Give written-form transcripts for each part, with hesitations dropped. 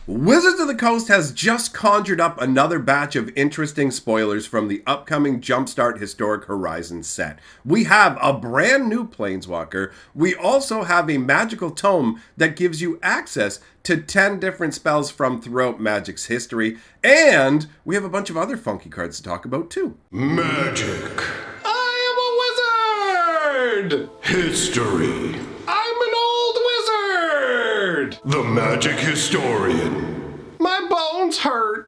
Wizards of the Coast has just conjured up another batch of interesting spoilers from the upcoming Jumpstart Historic Horizons set. We have a brand new Planeswalker. We also have a magical tome that gives you access to 10 different spells from throughout Magic's history. And we have a bunch of other funky cards to talk about too. Magic. I am a wizard! History. I'm an old wizard! The Magic Historian. My bones hurt.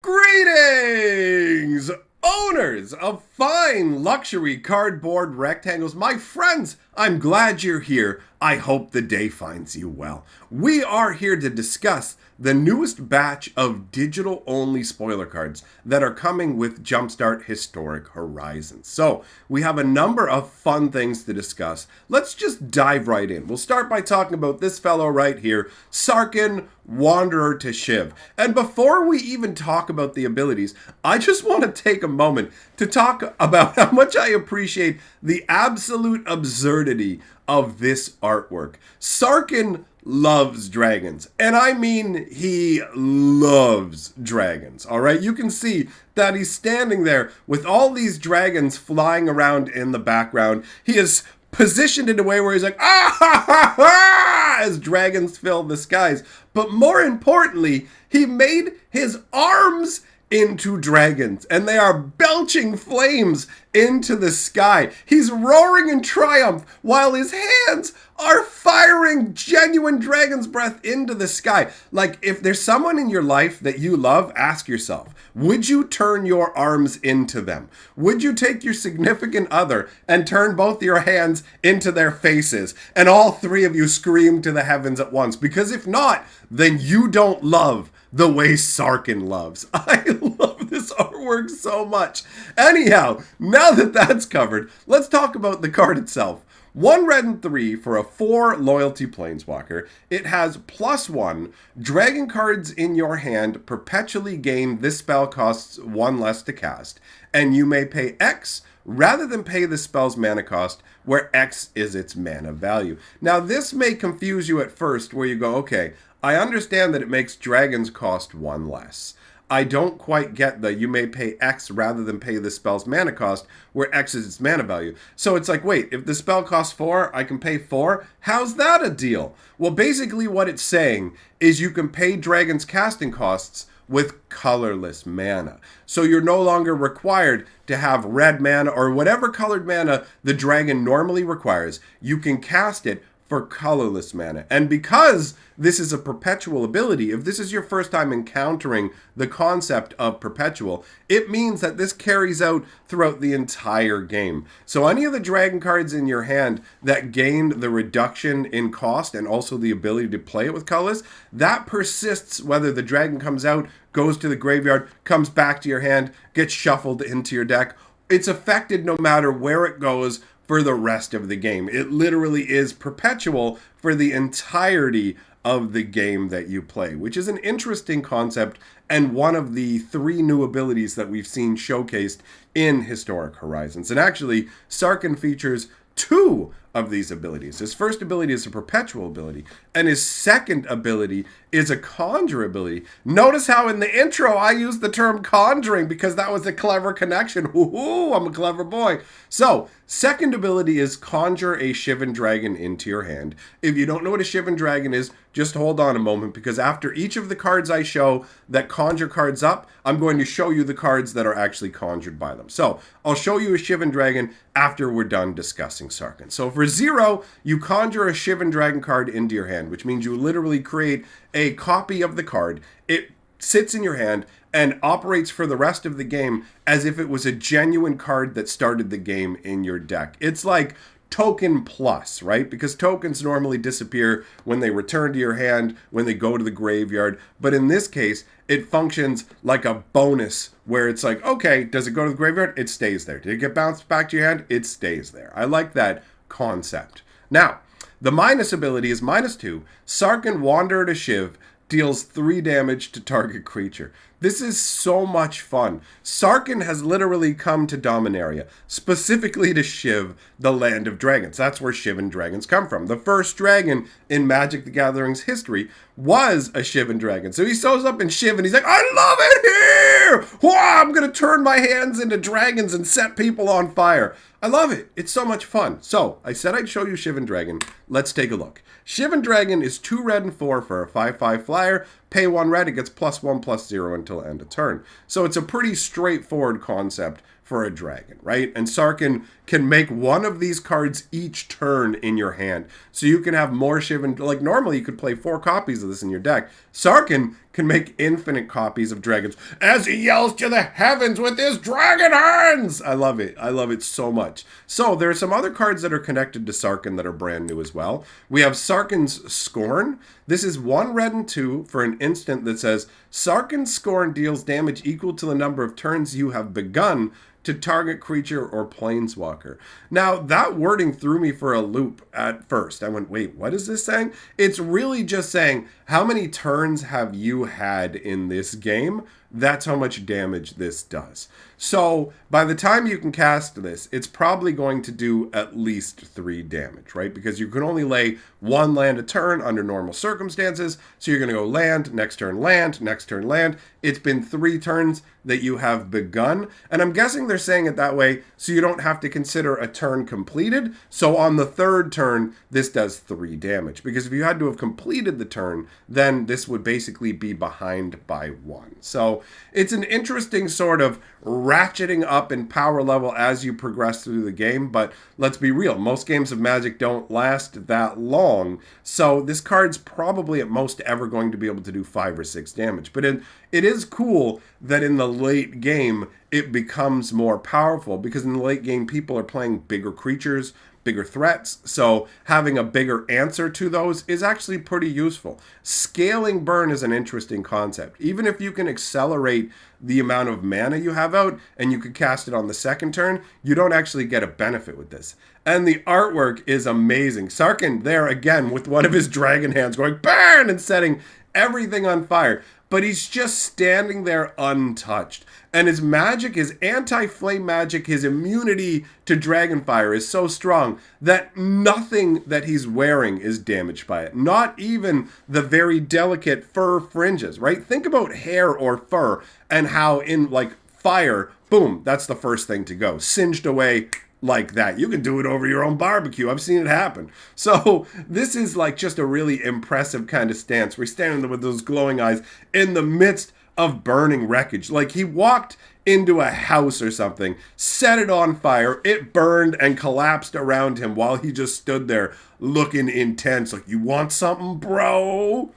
Greetings, owners of fine luxury cardboard rectangles. My friends, I'm glad you're here. I hope the day finds you well. We are here to discuss the newest batch of digital-only spoiler cards that are coming with Jumpstart Historic Horizons. So, we have a number of fun things to discuss. Let's just dive right in. We'll start by talking about this fellow right here, Sarkhan, Wanderer to Shiv. And before we even talk about the abilities, I just want to take a moment to talk about how much I appreciate the absolute absurdity of this artwork. Sarkhan loves dragons, and I mean he loves dragons. All right, you can see that he's standing there with all these dragons flying around in the background. He is positioned in a way where he's like, ah ha ha ha, as dragons fill the skies. But more importantly, he made his arms into dragons, and they are belching flames into the sky. He's roaring in triumph while his hands are firing genuine dragon's breath into the sky. Like, if there's someone in your life that you love, ask yourself, would you turn your arms into them? Would you take your significant other and turn both your hands into their faces, and all three of you scream to the heavens at once? Because if not, then you don't love the way Sarkhan loves. I love this artwork so much. Anyhow, now that that's covered, let's talk about the card itself. 1 red and 3 for a 4 loyalty planeswalker. It has +1. Dragon cards in your hand perpetually gain this spell costs 1 less to cast. And you may pay X rather than pay the spell's mana cost, where X is its mana value. Now this may confuse you at first, where you go, okay, I understand that it makes dragons cost 1 less. I don't quite get the you may pay X rather than pay the spell's mana cost, where X is its mana value. So it's like, wait, if the spell costs 4, I can pay 4? How's that a deal? Well, basically what it's saying is you can pay dragons' casting costs with colorless mana. So you're no longer required to have red mana or whatever colored mana the dragon normally requires. You can cast it for colorless mana. And because this is a perpetual ability, if this is your first time encountering the concept of perpetual, it means that this carries out throughout the entire game. So any of the dragon cards in your hand that gained the reduction in cost and also the ability to play it with colors, that persists whether the dragon comes out, goes to the graveyard, comes back to your hand, gets shuffled into your deck. It's affected no matter where it goes for the rest of the game. It literally is perpetual for the entirety of the game that you play, which is an interesting concept and one of the 3 new abilities that we've seen showcased in Historic Horizons. And actually, Sarkhan features 2 of these abilities. His first ability is a perpetual ability, and his second ability is a conjure ability. Notice how in the intro I used the term conjuring because that was a clever connection. Ooh, I'm a clever boy. So, second ability is conjure a Shivan Dragon into your hand. If you don't know what a Shivan Dragon is, just hold on a moment, because after each of the cards I show that conjure cards up, I'm going to show you the cards that are actually conjured by them. So, I'll show you a Shivan Dragon after we're done discussing Sarkhan. So for 0, you conjure a Shivan Dragon card into your hand, which means you literally create a copy of the card. It sits in your hand and operates for the rest of the game as if it was a genuine card that started the game in your deck. It's like token plus, right? Because tokens normally disappear when they return to your hand, when they go to the graveyard. But in this case, it functions like a bonus where it's like, okay, does it go to the graveyard? It stays there. Did it get bounced back to your hand? It stays there. I like that concept. Now, the minus ability is -2. Sarkhan, Wanderer to Shiv. deals 3 damage to target creature. This is so much fun. Sarkhan has literally come to Dominaria, specifically to Shiv, the land of dragons. That's where Shivan dragons come from. The first dragon in Magic the Gathering's history was a Shivan dragon. So he shows up in Shiv and he's like, I love it here! Whoa, I'm going to turn my hands into dragons and set people on fire. I love it. It's so much fun. So, I said I'd show you Shivan Dragon. Let's take a look. Shivan Dragon is 2 red and 4 for a 5/5 flyer. Pay 1 red, it gets +1/+0 until end of turn. So it's a pretty straightforward concept for a dragon, right? And Sarkhan can make one of these cards each turn in your hand. So you can have more Shivan, like normally you could play 4 copies of this in your deck. Sarkhan can make infinite copies of dragons as he yells to the heavens with his dragon hands. I love it. I love it so much. So there are some other cards that are connected to Sarkhan that are brand new as well. We have Sarkhan's Scorn. This is 1 red and 2 for an instant that says Sarkhan's Scorn deals damage equal to the number of turns you have begun to target creature or planeswalker. Now, that wording threw me for a loop at first. I went, wait, what is this saying? It's really just saying, how many turns have you had in this game? That's how much damage this does. So, by the time you can cast this, it's probably going to do at least 3 damage, right? Because you can only lay 1 land a turn under normal circumstances. So you're going to go land, next turn land, next turn land. It's been 3 turns that you have begun. And I'm guessing they're saying it that way so you don't have to consider a turn completed. So on the 3rd turn, this does 3 damage. Because if you had to have completed the turn, then this would basically be behind by 1. So it's an interesting sort of ratcheting up in power level as you progress through the game, but let's be real, most games of Magic don't last that long, so this card's probably at most ever going to be able to do 5 or 6 damage. But it is cool that in the late game it becomes more powerful, because in the late game people are playing bigger creatures, bigger threats, so having a bigger answer to those is actually pretty useful. Scaling burn is an interesting concept. Even if you can accelerate the amount of mana you have out and you could cast it on the 2nd turn, you don't actually get a benefit with this. And the artwork is amazing. Sarkhan there again with one of his dragon hands going burn and setting everything on fire. But he's just standing there untouched. And his magic, his anti-flame magic, his immunity to dragonfire is so strong that nothing that he's wearing is damaged by it. Not even the very delicate fur fringes, right? Think about hair or fur and how in like fire, boom, that's the first thing to go. Singed away like that. You can do it over your own barbecue. I've seen it happen. So this is like just a really impressive kind of stance. We're standing there with those glowing eyes in the midst of burning wreckage. Like he walked into a house or something, set it on fire, it burned and collapsed around him while he just stood there looking intense. Like, you want something, bro?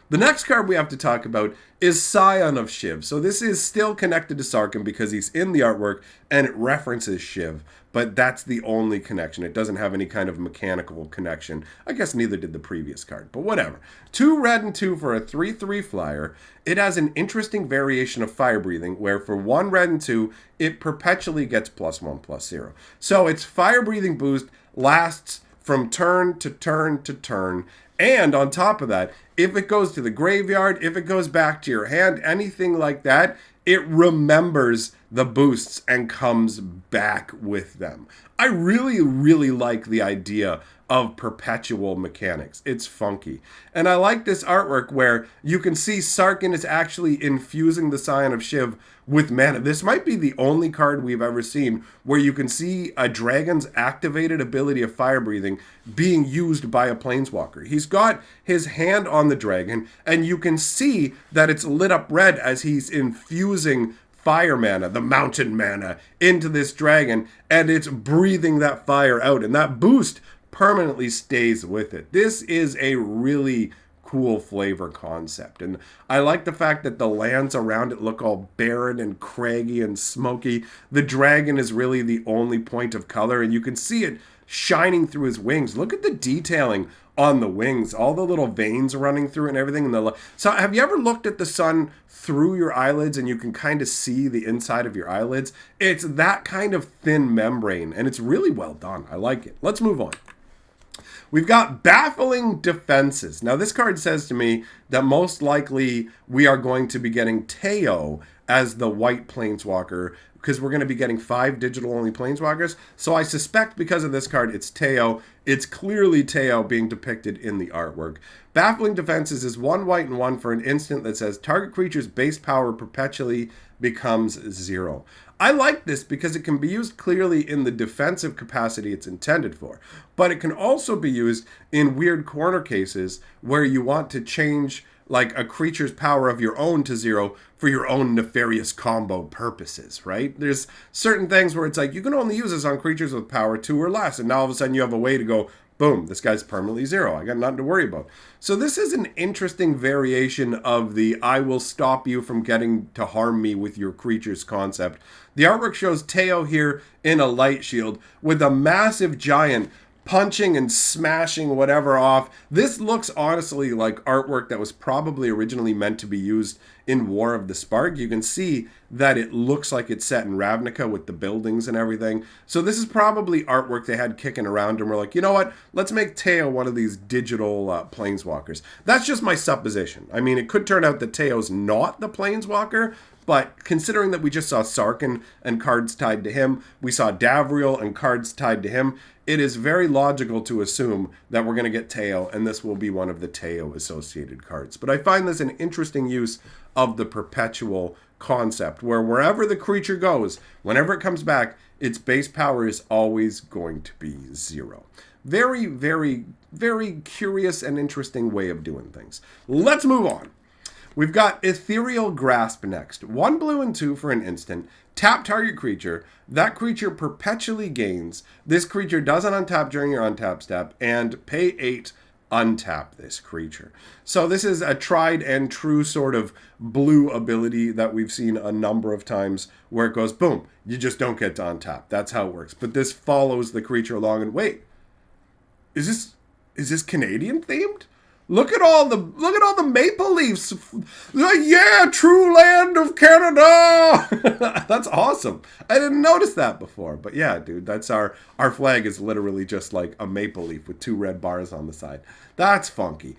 The next card we have to talk about is Scion of Shiv. So this is still connected to Sarkhan because he's in the artwork and it references Shiv, but that's the only connection. It doesn't have any kind of mechanical connection. I guess neither did the previous card, but whatever. 2 red and 2 for a 3/3 flyer. It has an interesting variation of fire breathing where for 1 red and 2, it perpetually gets +1/+0. So its fire breathing boost lasts from turn to turn to turn. And on top of that, if it goes to the graveyard, if it goes back to your hand, anything like that, it remembers the boosts and comes back with them. I really, really like the idea of perpetual mechanics. It's funky. And I like this artwork where you can see Sarkhan is actually infusing the Scion of Shiv with mana. This might be the only card we've ever seen where you can see a dragon's activated ability of fire breathing being used by a planeswalker. He's got his hand on the dragon and you can see that it's lit up red as he's infusing fire mana, the mountain mana, into this dragon, and it's breathing that fire out, and that boost permanently stays with it. This is a really cool flavor concept, and I like the fact that the lands around it look all barren and craggy and smoky. The dragon is really the only point of color, and you can see it shining through his wings. Look at the detailing on the wings, all the little veins running through it and everything. So have you ever looked at the sun through your eyelids and you can kind of see the inside of your eyelids? It's that kind of thin membrane, and it's really well done. I like it. Let's move on. We've got Baffling Defenses. Now, this card says to me that most likely we are going to be getting Teo as the white planeswalker, because we're going to be getting 5 digital-only planeswalkers. So I suspect because of this card, it's Teo. It's clearly Teo being depicted in the artwork. Baffling Defenses is 1 white and 1 for an instant that says target creature's base power perpetually becomes 0. I like this because it can be used clearly in the defensive capacity it's intended for, but it can also be used in weird corner cases where you want to change like a creature's power of your own to 0 for your own nefarious combo purposes, right? There's certain things where it's like you can only use this on creatures with power 2 or less, and now all of a sudden you have a way to go, boom, this guy's permanently 0. I got nothing to worry about. So this is an interesting variation of the I will stop you from getting to harm me with your creatures concept. The artwork shows Teo here in a light shield with a massive giant punching and smashing whatever off. This looks honestly like artwork that was probably originally meant to be used in War of the Spark. You can see that it looks like it's set in Ravnica with the buildings and everything. So this is probably artwork they had kicking around and were like, you know what? Let's make Teo one of these digital planeswalkers. That's just my supposition. I mean, it could turn out that Teo's not the planeswalker, but considering that we just saw Sarkhan and cards tied to him, we saw Davriel and cards tied to him, it is very logical to assume that we're going to get Teo, and this will be one of the Teo-associated cards. But I find this an interesting use of the perpetual concept, where wherever the creature goes, whenever it comes back, its base power is always going to be 0. Very, very, very curious and interesting way of doing things. Let's move on. We've got Ethereal Grasp next. 1 blue and 2 for an instant. Tap target creature. That creature perpetually gains. This creature doesn't untap during your untap step. And pay 8, untap this creature. So this is a tried and true sort of blue ability that we've seen a number of times where it goes, boom, you just don't get to untap. That's how it works. But this follows the creature along and wait, is this Canadian themed? Look at all the maple leaves. Yeah, true land of Canada. That's awesome. I didn't notice that before. But yeah, dude, that's our flag is literally just like a maple leaf with 2 red bars on the side. That's funky.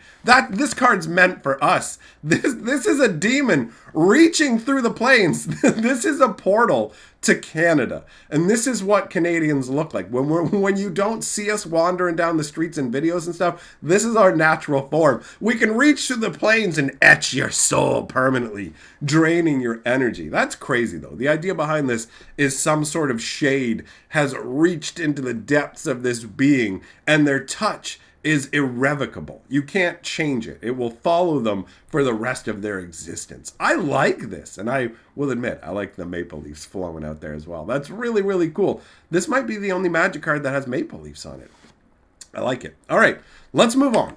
This card's meant for us. This is a demon reaching through the plains. This is a portal to Canada. And this is what Canadians look like. When you don't see us wandering down the streets in videos and stuff, this is our natural form. We can reach through the plains and etch your soul permanently, draining your energy. That's crazy, though. The idea behind this is some sort of shade has reached into the depths of this being, and their touch is irrevocable. You can't change it. It will follow them for the rest of their existence. I like this, and I will admit, I like the maple leaves flowing out there as well. That's really, really cool. This might be the only Magic card that has maple leaves on it. I like it. All right, let's move on.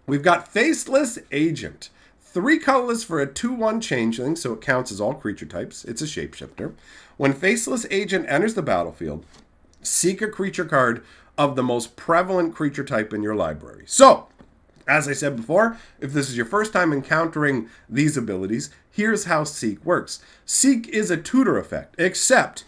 We've got Faceless Agent. 3 colorless for a 2/1 changeling, so it counts as all creature types. It's a shapeshifter. When Faceless Agent enters the battlefield, seek a creature card of the most prevalent creature type in your library. So, as I said before, if this is your first time encountering these abilities, here's how Seek works. Seek is a tutor effect, except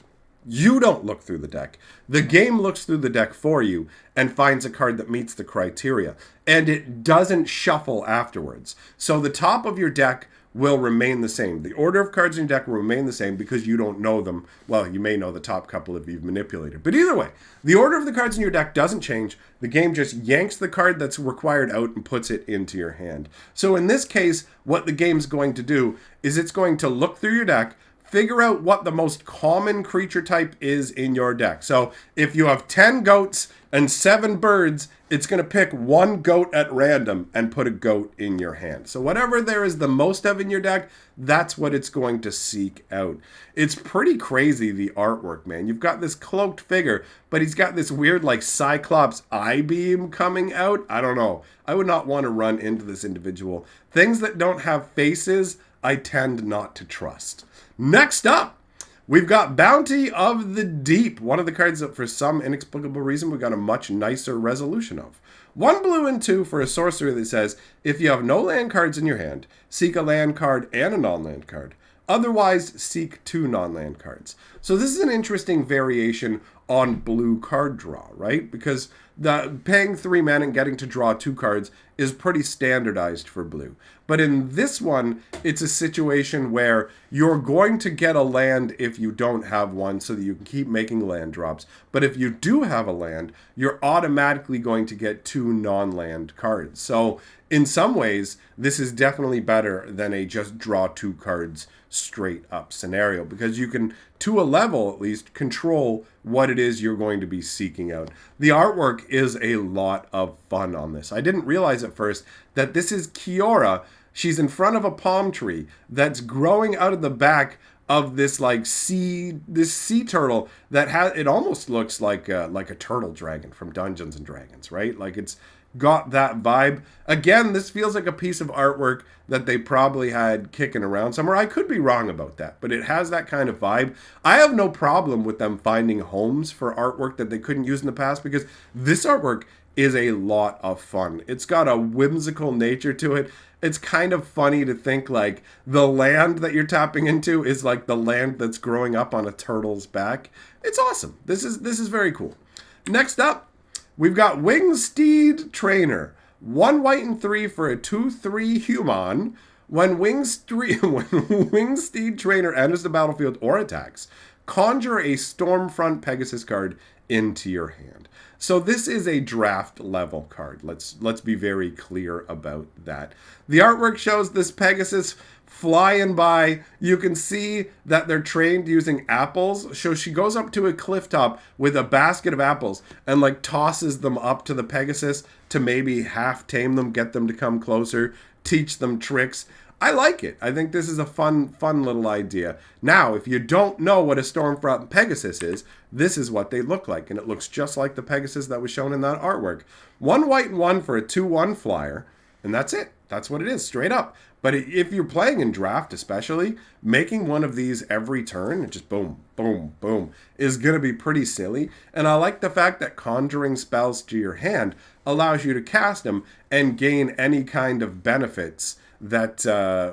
you don't look through the deck. The game looks through the deck for you and finds a card that meets the criteria, and it doesn't shuffle afterwards. So the top of your deck will remain the same. The order of cards in your deck will remain the same because you don't know them. Well, you may know the top couple if you've manipulated. But either way, the order of the cards in your deck doesn't change. The game just yanks the card that's required out and puts it into your hand. So in this case, what the game's going to do is it's going to look through your deck, figure out what the most common creature type is in your deck. So if you have 10 goats and 7 birds, it's going to pick 1 goat at random and put a goat in your hand. So whatever there is the most of in your deck, that's what it's going to seek out. It's pretty crazy, the artwork, man. You've got this cloaked figure, but he's got this weird like Cyclops eye beam coming out. I don't know. I would not want to run into this individual. Things that don't have faces, I tend not to trust. Next up, we've got Bounty of the Deep. One of the cards that for some inexplicable reason we got a much nicer resolution of. 1 blue and 2 for a sorcery that says, if you have no land cards in your hand, seek a land card and a non-land card. Otherwise, seek 2 non-land cards. So this is an interesting variation on blue card draw, right? Because the paying 3 mana and getting to draw 2 cards is pretty standardized for blue. But in this one, it's a situation where you're going to get a land if you don't have one, so that you can keep making land drops. But if you do have a land, you're automatically going to get 2 non-land cards. So in some ways, this is definitely better than a just draw 2 cards straight up scenario, because you can, to a level at least, control what it is you're going to be seeking out. The artwork is a lot of fun on this. I didn't realize at first that this is Kiora. She's in front of a palm tree that's growing out of the back of this sea turtle that has, it almost looks like a turtle dragon from Dungeons and Dragons, right? Like, it's got that vibe. Again, this feels like a piece of artwork that they probably had kicking around somewhere. I could be wrong about that, but it has that kind of vibe. I have no problem with them finding homes for artwork that they couldn't use in the past, because this artwork is a lot of fun. It's got a whimsical nature to it. It's kind of funny to think like the land that you're tapping into is like the land that's growing up on a turtle's back. It's awesome. This is very cool. Next up, we've got Wingsteed Trainer. 1 white and 3 for a 2/3 human. When Wingsteed Trainer enters the battlefield or attacks, conjure a Stormfront Pegasus card into your hand. So this is a draft level card. Let's be very clear about that. The artwork shows this Pegasus flying by. You can see that they're trained using apples. So she goes up to a cliff top with a basket of apples and like tosses them up to the Pegasus to maybe half tame them, get them to come closer, teach them tricks. I like it. I think this is a fun little idea. Now, if you don't know what a Stormfront Pegasus is, this is what they look like. And it looks just like the Pegasus that was shown in that artwork. 1 white and 1 for a 2/1 flyer. And that's it. That's what it is, straight up. But if you're playing in draft especially, making one of these every turn, just boom, boom, boom, is going to be pretty silly. And I like the fact that conjuring spells to your hand allows you to cast them and gain any kind of benefits that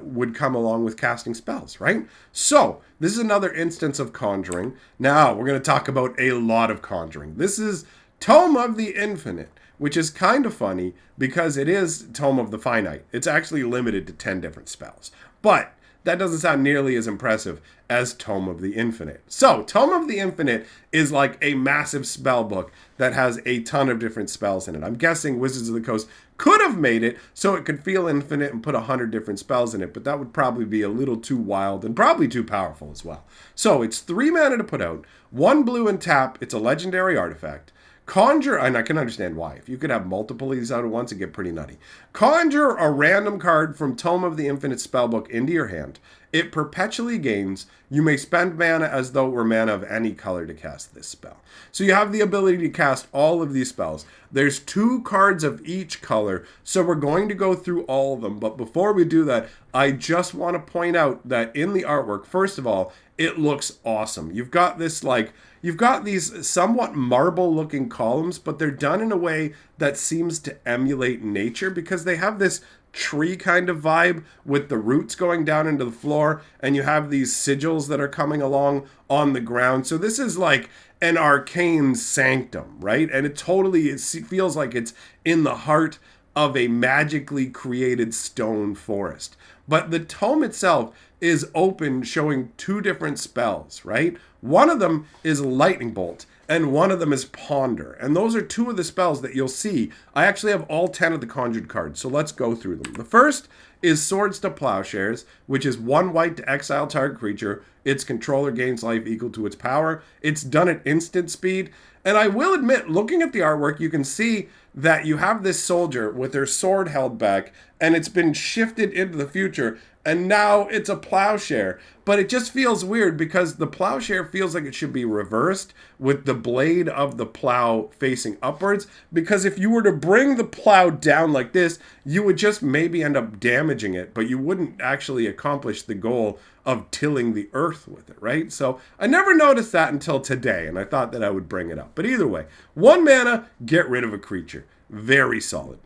would come along with casting spells, right? So this is another instance of conjuring. Now we're going to talk about a lot of conjuring. This is Tome of the Infinite, which is kind of funny because it is Tome of the Finite. It's actually limited to 10 different spells. But that doesn't sound nearly as impressive as Tome of the Infinite. So, Tome of the Infinite is like a massive spell book that has a ton of different spells in it. I'm guessing Wizards of the Coast could have made it so it could feel infinite and put 100 different spells in it, but that would probably be a little too wild and probably too powerful as well. So, it's 3 mana to put out, 1 blue and tap. It's a legendary artifact. Conjure, and I can understand why. If you could have multiple of these out at once, it'd get pretty nutty. Conjure a random card from Tome of the Infinite spellbook into your hand. It perpetually gains. You may spend mana as though it were mana of any color to cast this spell. So you have the ability to cast all of these spells. There's 2 cards of each color, so we're going to go through all of them. But before we do that, I just want to point out that in the artwork, first of all, it looks awesome. You've got these somewhat marble-looking columns, but they're done in a way that seems to emulate nature because they have this tree kind of vibe with the roots going down into the floor, and you have these sigils that are coming along on the ground. So this is like an arcane sanctum, right? And it feels like it's in the heart of a magically created stone forest. But the tome itself is open, showing 2 different spells, right? One of them is Lightning Bolt, and one of them is Ponder. And those are 2 of the spells that you'll see. I actually have all 10 of the conjured cards, so let's go through them. The first is Swords to Plowshares, which is 1 white to exile target creature. Its controller gains life equal to its power. It's done at instant speed. And I will admit, looking at the artwork, you can see that you have this soldier with their sword held back, and it's been shifted into the future, and now it's a plowshare. But it just feels weird because the plowshare feels like it should be reversed with the blade of the plow facing upwards, because if you were to bring the plow down like this, you would just maybe end up damaging it, but you wouldn't actually accomplish the goal of tilling the earth with it, right? So I never noticed that until today, and I thought that I would bring it up. But either way, 1 mana, get rid of a creature. Very solid.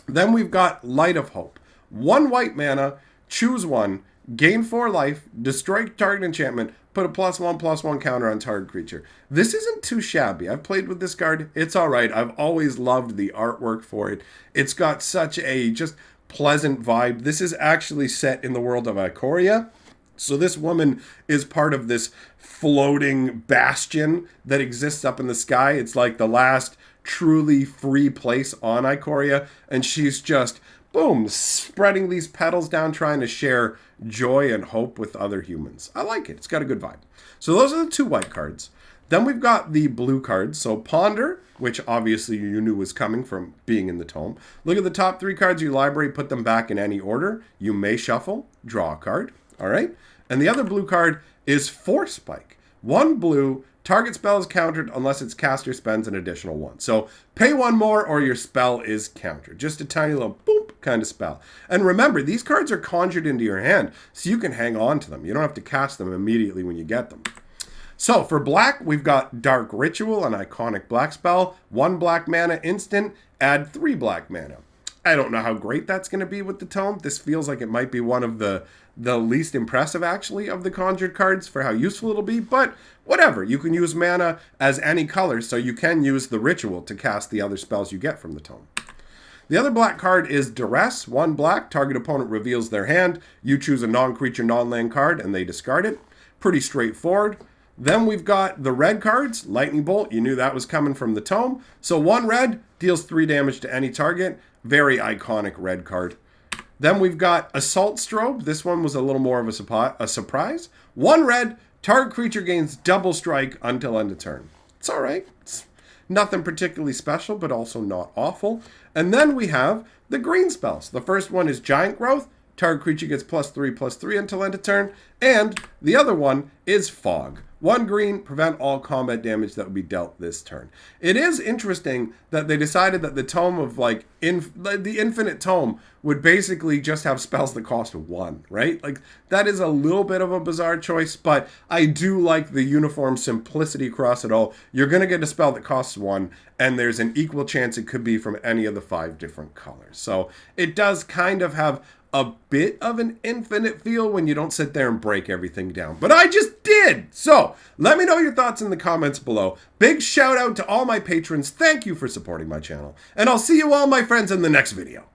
Then we've got Light of Hope. 1 white mana, choose 1, gain 4 life, destroy target enchantment, put a +1/+1 counter on target creature. This isn't too shabby. I've played with this card. It's all right. I've always loved the artwork for it. It's got such a just pleasant vibe. This is actually set in the world of Ikoria. So this woman is part of this floating bastion that exists up in the sky. It's like the last truly free place on Ikoria. And she's just, boom, spreading these petals down, trying to share joy and hope with other humans. I like it. It's got a good vibe. So those are the 2 white cards. Then we've got the blue cards. So Ponder, which obviously you knew was coming from being in the tome. Look at the top 3 cards of your library, put them back in any order. You may shuffle, draw a card. All right. And the other blue card is Force Spike. 1 blue, target spell is countered unless its caster spends an additional 1. So pay 1 more or your spell is countered. Just a tiny little boop kind of spell. And remember, these cards are conjured into your hand, so you can hang on to them. You don't have to cast them immediately when you get them. So for black, we've got Dark Ritual, an iconic black spell. 1 black mana instant, add 3 black mana. I don't know how great that's going to be with the tome. This feels like it might be one of the least impressive, actually, of the conjured cards for how useful it'll be. But whatever. You can use mana as any color, so you can use the ritual to cast the other spells you get from the tome. The other black card is Duress. 1 black, target opponent reveals their hand. You choose a non-creature, non-land card, and they discard it. Pretty straightforward. Then we've got the red cards. Lightning Bolt, you knew that was coming from the tome. So 1 red, deals 3 damage to any target. Very iconic red card. Then we've got Assault Strobe. This one was a little more of a surprise. 1 red, target creature gains double strike until end of turn. It's all right. It's nothing particularly special, but also not awful. And then we have the green spells. The first one is Giant Growth. Target creature gets +3/+3 until end of turn. And the other one is Fog. 1 green, prevent all combat damage that would be dealt this turn. It is interesting that they decided that the tome of the infinite tome would basically just have spells that cost 1, right? Like, that is a little bit of a bizarre choice, but I do like the uniform simplicity across it all. You're going to get a spell that costs 1, and there's an equal chance it could be from any of the 5 different colors. So it does kind of have a bit of an infinite feel when you don't sit there and break everything down. But I just did! So, let me know your thoughts in the comments below. Big shout out to all my patrons. Thank you for supporting my channel. And I'll see you all, my friends, in the next video.